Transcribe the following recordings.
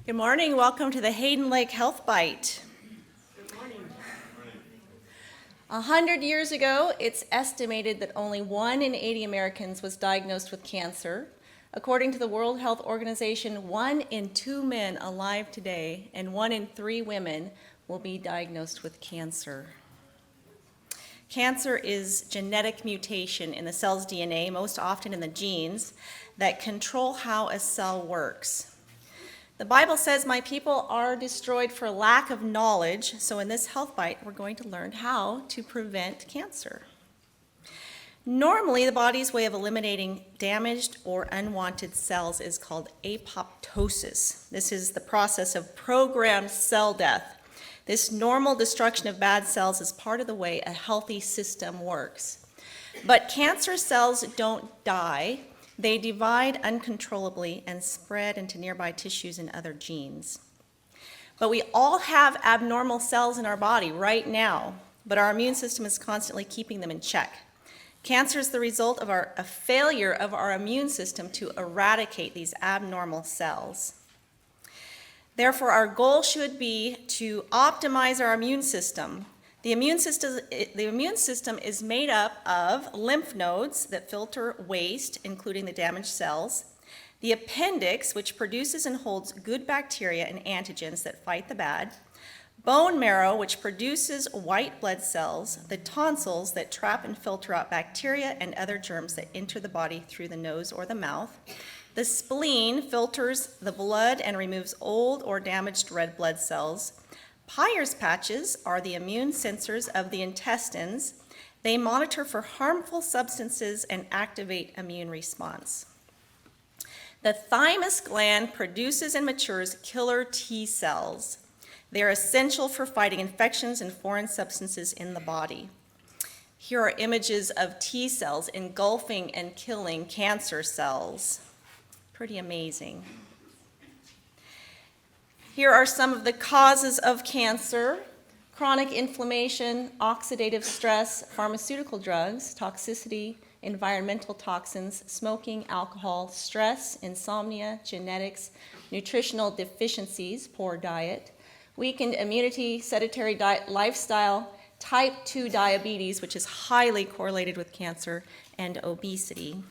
Good morning. Welcome to the Hayden Lake Health Bite. Good morning. 100 years ago, it's estimated that only 1 in 80 Americans was diagnosed with cancer. According to the World Health Organization, 1 in 2 men alive today and 1 in 3 women will be diagnosed with cancer. Cancer is genetic mutation in the cell's DNA, most often in the genes, that control how a cell works. The Bible says, "My people are destroyed for lack of knowledge," so in this health bite, we're going to learn how to prevent cancer. Normally, the body's way of eliminating damaged or unwanted cells is called apoptosis. This is the process of programmed cell death. This normal destruction of bad cells is part of the way a healthy system works. But cancer cells don't die. They divide uncontrollably and spread into nearby tissues and other genes. But we all have abnormal cells in our body right now, but our immune system is constantly keeping them in check. Cancer is the result of a failure of our immune system to eradicate these abnormal cells. Therefore, our goal should be to optimize our immune system. The immune system is made up of lymph nodes that filter waste, including the damaged cells, the appendix, which produces and holds good bacteria and antigens that fight the bad, bone marrow, which produces white blood cells, the tonsils that trap and filter out bacteria and other germs that enter the body through the nose or the mouth, the spleen filters the blood and removes old or damaged red blood cells. Peyer's patches are the immune sensors of the intestines. They monitor for harmful substances and activate immune response. The thymus gland produces and matures killer T cells. They are essential for fighting infections and foreign substances in the body. Here are images of T cells engulfing and killing cancer cells. Pretty amazing. Here are some of the causes of cancer: chronic inflammation, oxidative stress, pharmaceutical drugs, toxicity, environmental toxins, smoking, alcohol, stress, insomnia, genetics, nutritional deficiencies, poor diet, weakened immunity, sedentary diet, lifestyle, type 2 diabetes, which is highly correlated with cancer, and obesity.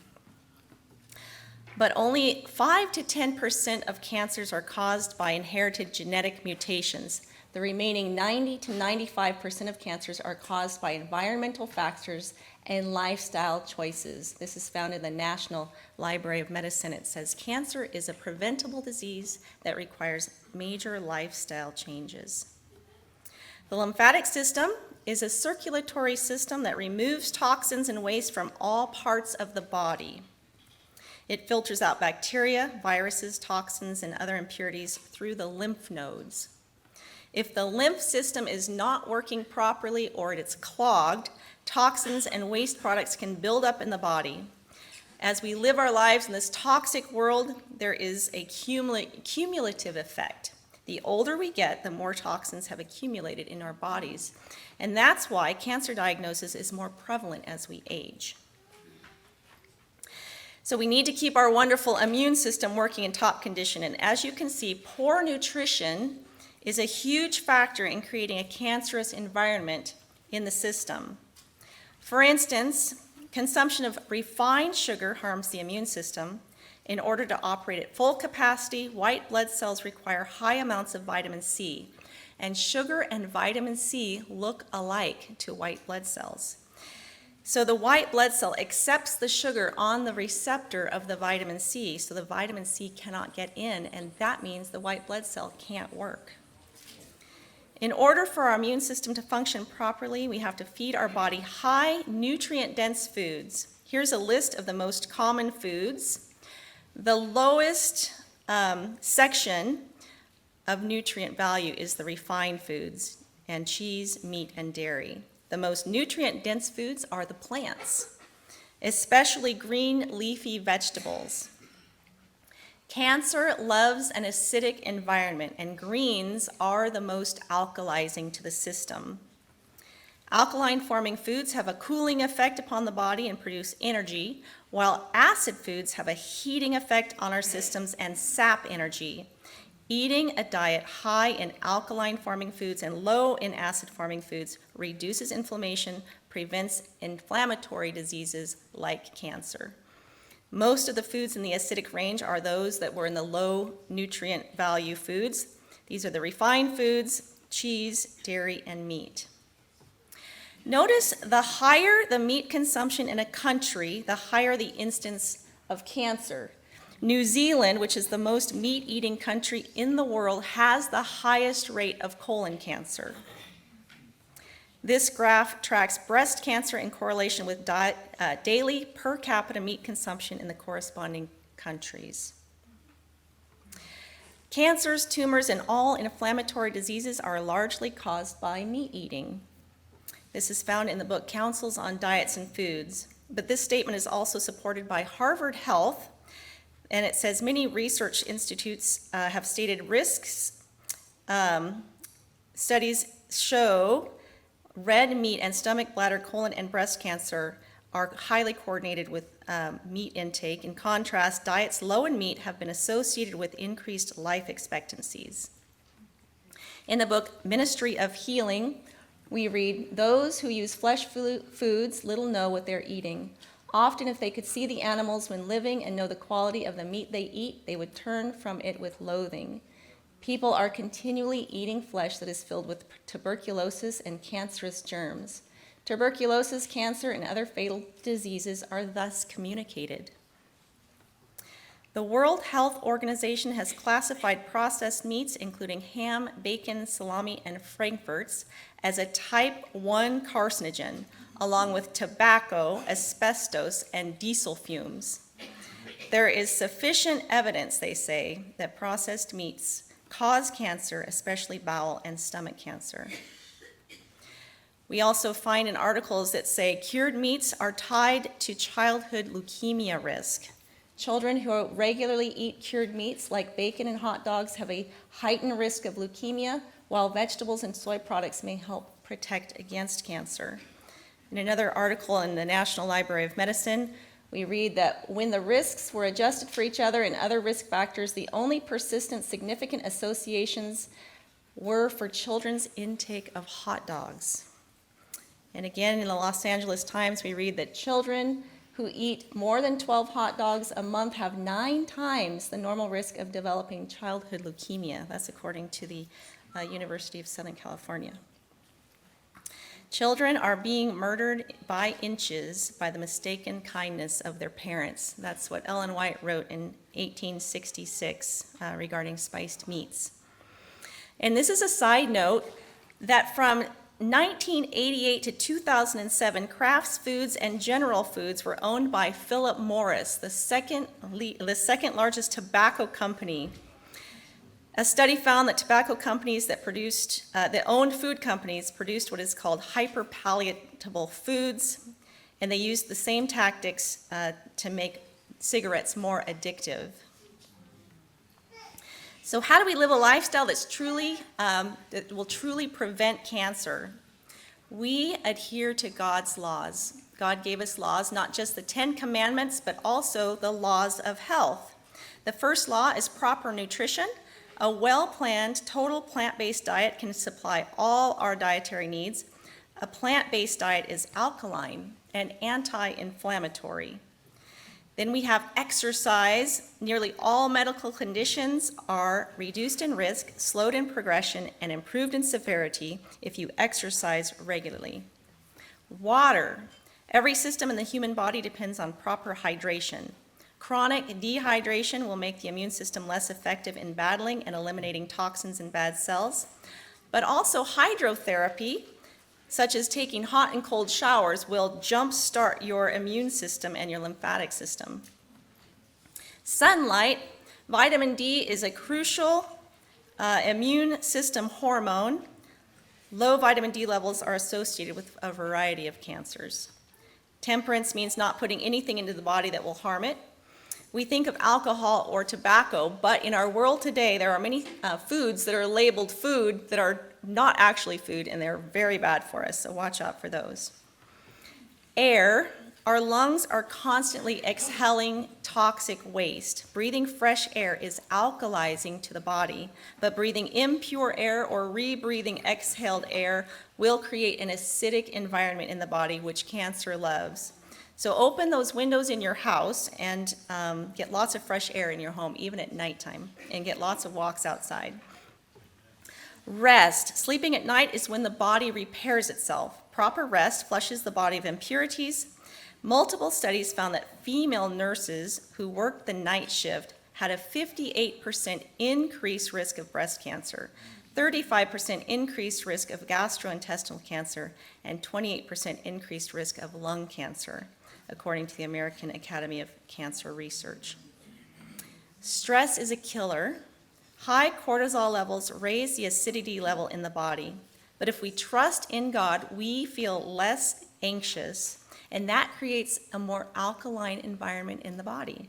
But only 5 to 10% of cancers are caused by inherited genetic mutations. The remaining 90 to 95% of cancers are caused by environmental factors and lifestyle choices. This is found in the National Library of Medicine. It says cancer is a preventable disease that requires major lifestyle changes. The lymphatic system is a circulatory system that removes toxins and waste from all parts of the body. It filters out bacteria, viruses, toxins, and other impurities through the lymph nodes. If the lymph system is not working properly or it's clogged, toxins and waste products can build up in the body. As we live our lives in this toxic world, there is a cumulative effect. The older we get, the more toxins have accumulated in our bodies. And that's why cancer diagnosis is more prevalent as we age. So we need to keep our wonderful immune system working in top condition. And as you can see, poor nutrition is a huge factor in creating a cancerous environment in the system. For instance, consumption of refined sugar harms the immune system. In order to operate at full capacity, white blood cells require high amounts of vitamin C. And sugar and vitamin C look alike to white blood cells. So the white blood cell accepts the sugar on the receptor of the vitamin C, so the vitamin C cannot get in, and that means the white blood cell can't work. In order for our immune system to function properly, we have to feed our body high nutrient-dense foods. Here's a list of the most common foods. The lowest section of nutrient value is the refined foods, and cheese, meat, and dairy. The most nutrient-dense foods are the plants, especially green leafy vegetables. Cancer loves an acidic environment, and greens are the most alkalizing to the system. Alkaline-forming foods have a cooling effect upon the body and produce energy, while acid foods have a heating effect on our systems and sap energy. Eating a diet high in alkaline-forming foods and low in acid-forming foods reduces inflammation, prevents inflammatory diseases like cancer. Most of the foods in the acidic range are those that were in the low nutrient value foods. These are the refined foods, cheese, dairy, and meat. Notice the higher the meat consumption in a country, the higher the incidence of cancer. New Zealand, which is the most meat-eating country in the world, has the highest rate of colon cancer. This graph tracks breast cancer in correlation with daily per capita meat consumption in the corresponding countries. Cancers, tumors, and all inflammatory diseases are largely caused by meat eating. This is found in the book Counsels on Diets and Foods, but this statement is also supported by Harvard Health, and it says many research institutes have stated risks. Studies show red meat and stomach, bladder, colon, and breast cancer are highly coordinated with meat intake. In contrast, diets low in meat have been associated with increased life expectancies. In the book Ministry of Healing, we read, "Those who use flesh foods little know what they're eating. Often, if they could see the animals when living and know the quality of the meat they eat, they would turn from it with loathing. People are continually eating flesh that is filled with tuberculosis and cancerous germs. Tuberculosis, cancer, and other fatal diseases are thus communicated." The World Health Organization has classified processed meats, including ham, bacon, salami, and frankfurts, as a type 1 carcinogen, along with tobacco, asbestos, and diesel fumes. There is sufficient evidence, they say, that processed meats cause cancer, especially bowel and stomach cancer. We also find in articles that say cured meats are tied to childhood leukemia risk. Children who regularly eat cured meats like bacon and hot dogs have a heightened risk of leukemia, while vegetables and soy products may help protect against cancer. In another article in the National Library of Medicine, we read that when the risks were adjusted for each other and other risk factors, the only persistent significant associations were for children's intake of hot dogs. And again, in the Los Angeles Times, we read that children who eat more than 12 hot dogs a month have 9 times the normal risk of developing childhood leukemia. That's according to the University of Southern California. Children are being murdered by inches by the mistaken kindness of their parents. That's what Ellen White wrote in 1866 regarding spiced meats. And this is a side note that from 1988 to 2007, Kraft Foods and General Foods were owned by Philip Morris, the second largest tobacco company. A study found that tobacco companies that owned food companies produced what is called hyper-palatable foods, and they used the same tactics to make cigarettes more addictive. So how do we live a lifestyle that will truly prevent cancer? We adhere to God's laws. God gave us laws, not just the 10 Commandments, but also the laws of health. The first law is proper nutrition. A well-planned, total plant-based diet can supply all our dietary needs. A plant-based diet is alkaline and anti-inflammatory. Then we have exercise. Nearly all medical conditions are reduced in risk, slowed in progression, and improved in severity if you exercise regularly. Water. Every system in the human body depends on proper hydration. Chronic dehydration will make the immune system less effective in battling and eliminating toxins and bad cells. But also hydrotherapy, such as taking hot and cold showers, will jumpstart your immune system and your lymphatic system. Sunlight. Vitamin D is a crucial immune system hormone. Low vitamin D levels are associated with a variety of cancers. Temperance means not putting anything into the body that will harm it. We think of alcohol or tobacco, but in our world today, there are many foods that are labeled food that are not actually food, and they're very bad for us, so watch out for those. Air. Our lungs are constantly exhaling toxic waste. Breathing fresh air is alkalizing to the body, but breathing impure air or rebreathing exhaled air will create an acidic environment in the body, which cancer loves. So open those windows in your house and get lots of fresh air in your home, even at nighttime, and get lots of walks outside. Rest. Sleeping at night is when the body repairs itself. Proper rest flushes the body of impurities. Multiple studies found that female nurses who worked the night shift had a 58% increased risk of breast cancer, 35% increased risk of gastrointestinal cancer, and 28% increased risk of lung cancer, according to the American Academy of Cancer Research. Stress is a killer. High cortisol levels raise the acidity level in the body. But if we trust in God, we feel less anxious, and that creates a more alkaline environment in the body.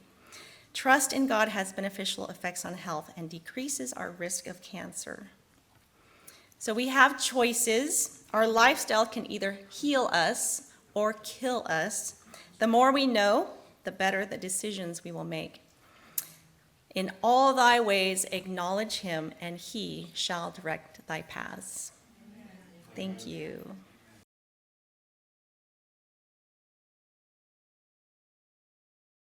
Trust in God has beneficial effects on health and decreases our risk of cancer. So we have choices. Our lifestyle can either heal us or kill us. The more we know, the better the decisions we will make. In all thy ways acknowledge him, and he shall direct thy paths. Thank you.